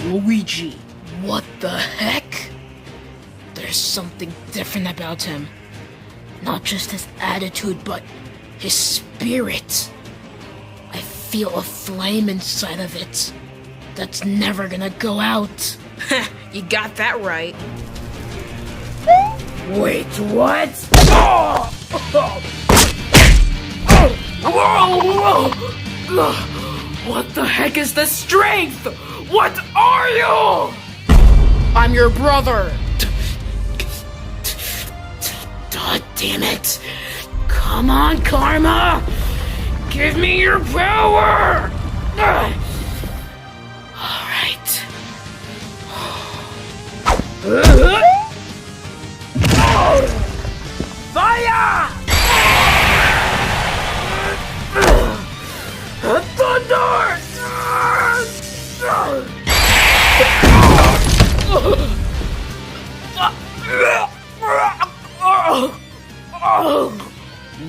Luigi, what the heck? There's something different about him. Not just his attitude, but his spirit. I feel a flame inside of it that's never gonna go out. You got that right. Wait, what? Oh! What the heck is this strength? What are you? I'm your brother. God damn it. Come on, Karma. Give me your power. All right. Fire! Thunder!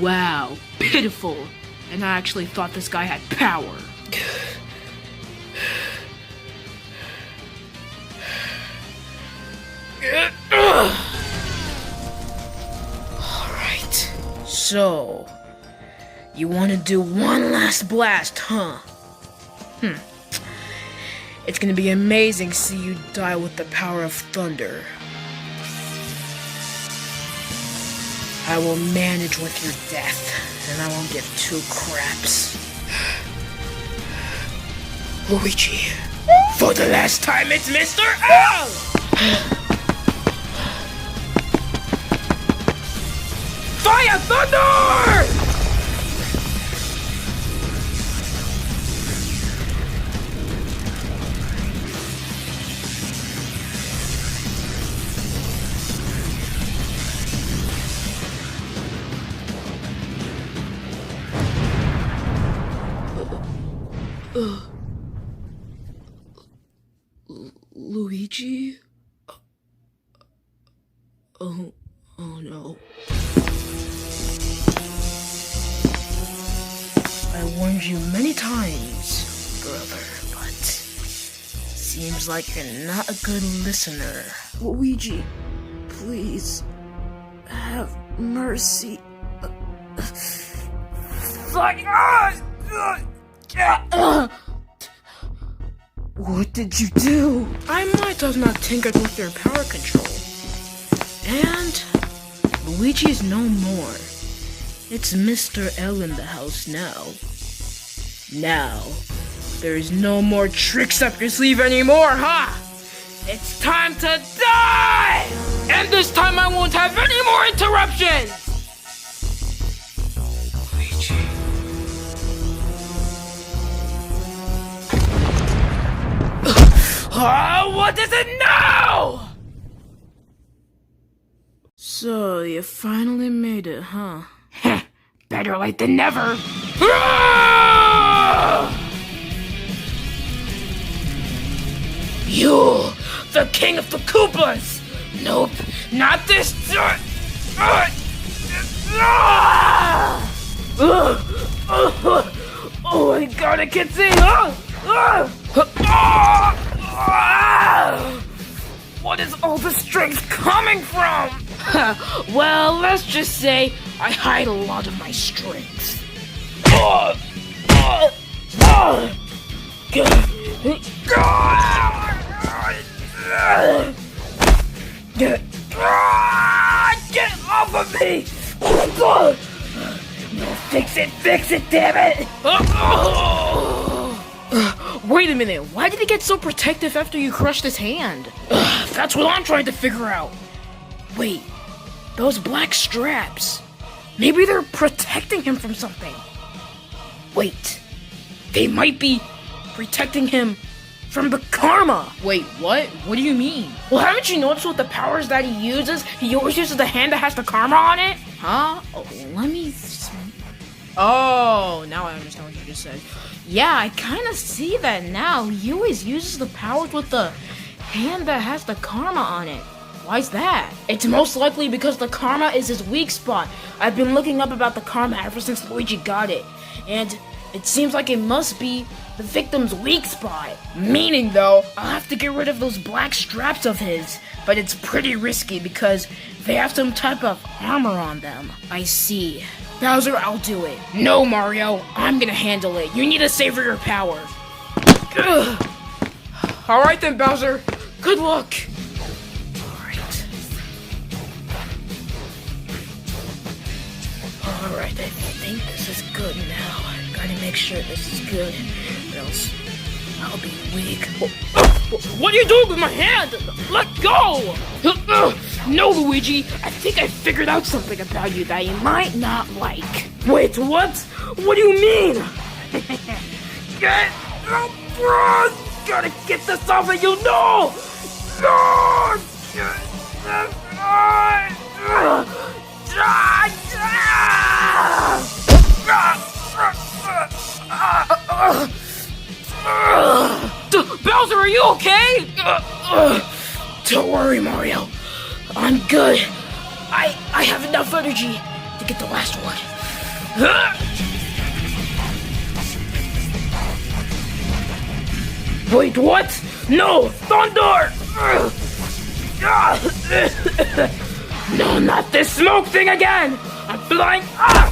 Wow, pitiful. And I actually thought this guy had power. Alright, so you want to do one last blast, huh? It's gonna be amazing to see you die with the power of thunder. I will manage with your death, and I won't give two craps. Luigi, for the last time, it's Mr. L! Fire thunder! Luigi? Oh no. I warned you many times, brother, but seems like you're not a good listener. Luigi, please, have mercy. What did you do? I might have not tinkered with your power control. And Luigi is no more. It's Mr. L in the house now. Now, there's no more tricks up your sleeve anymore, huh? It's time to die! And this time I won't have any more interruptions! Luigi. What is it now? So, you finally made it, huh? Better late than never. You, the king of the Koopas! Nope, not this. Oh my god, I can't see! What is all the strength coming from? Well, let's just say I hide a lot of my strength. Get off of me! No, fix it, damn it! Wait a minute, why did he get so protective after you crushed his hand? That's what I'm trying to figure out. Wait, those black straps. Maybe they're protecting him from something. Wait, they might be protecting him from the karma. Wait, what? What do you mean? Well, haven't you noticed with the powers that he uses? He always uses the hand that has the karma on it. Huh? Oh, let me... Oh, now I understand what you just said. Yeah, I kind of see that now. He always uses the powers with the hand that has the karma on it. Why's that? It's most likely because the karma is his weak spot. I've been looking up about the karma ever since Luigi got it. And It seems like it must be the victim's weak spot. Meaning, though, I'll have to get rid of those black straps of his. But it's pretty risky because they have some type of armor on them. I see. Bowser, I'll do it. No, Mario, I'm gonna handle it. You need to savor your power. Alright then, Bowser. Good luck. Alright, I think this is good now. Gotta make sure this is good, or else I'll be weak. What are you doing with my hand? Let go! No, Luigi, I think I figured out something about you that you might not like. Wait, what? What do you mean? Gotta get this off of you, no! Bowser, are you okay? Don't worry, Mario. I'm good. I have enough energy to get the last one. Wait, what? No! Thunder! No, not this smoke thing again! I'm flying up!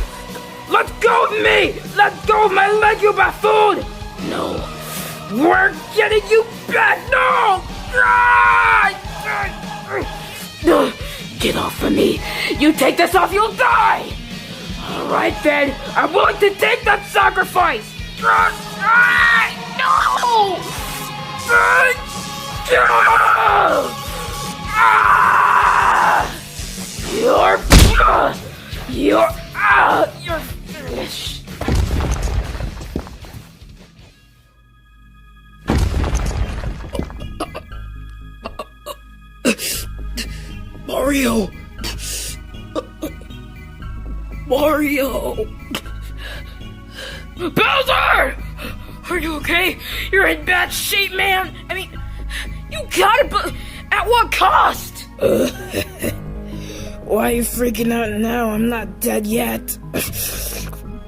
Let go of me! Let go of my leg, you buffoon! No. We're getting you back! No! Get off of me! You take this off, you'll die! Alright then, I'm willing to take that sacrifice! No! You're finished. Mario! Bowser! Are you okay? You're in bad shape, man! I mean, you got it, but at what cost? Why are you freaking out now? I'm not dead yet.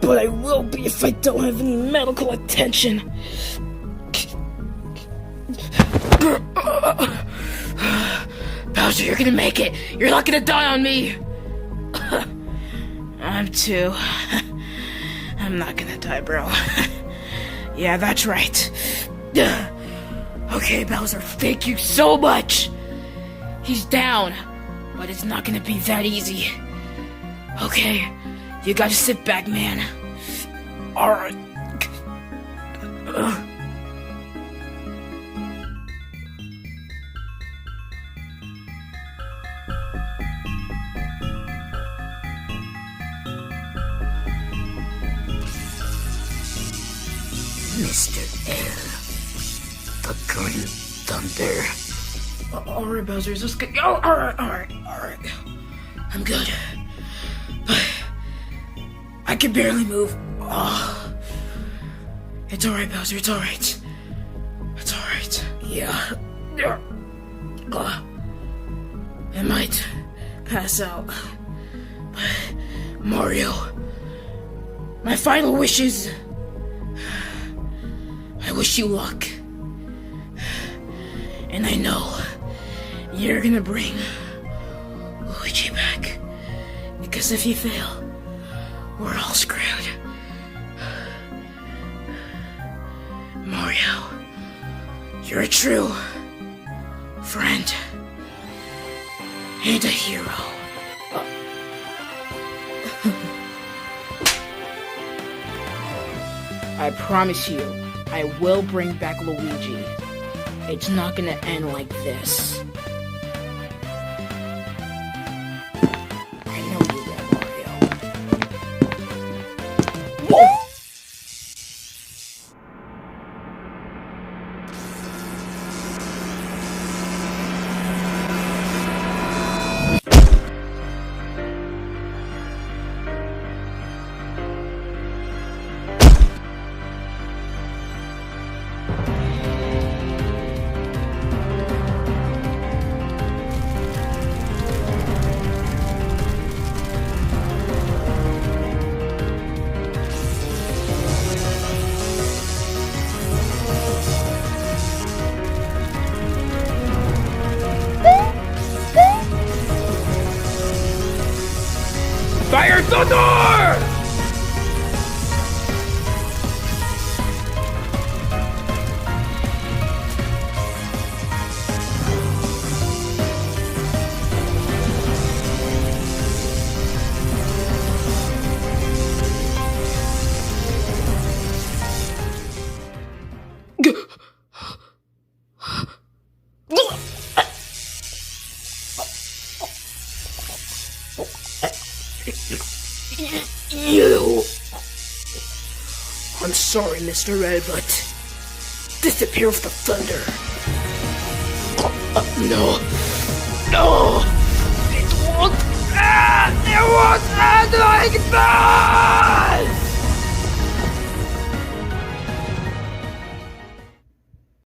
But I will be if I don't have any medical attention. Bowser, you're gonna make it. You're not gonna die on me. I'm too. I'm not gonna die, bro. Yeah, that's right. Okay, Bowser, thank you so much. He's down, but it's not gonna be that easy. Okay, you gotta sit back, man. Alright. Mr. L. The Green Thunder. Alright, Bowser, is this good? Oh, alright. I'm good. But I can barely move. Oh. It's alright, Bowser, it's alright. It's alright. Yeah. I might pass out. But Mario, my final wish is I wish you luck. And I know you're gonna bring Luigi back. Because if you fail, we're all screwed. Mario, you're a true friend and a hero. I promise you, I will bring back Luigi. It's not gonna end like this. I know you will, Mario. Whoa! You. I'm sorry, Mr. Red, but disappear with the thunder. No. No. It won't end like that!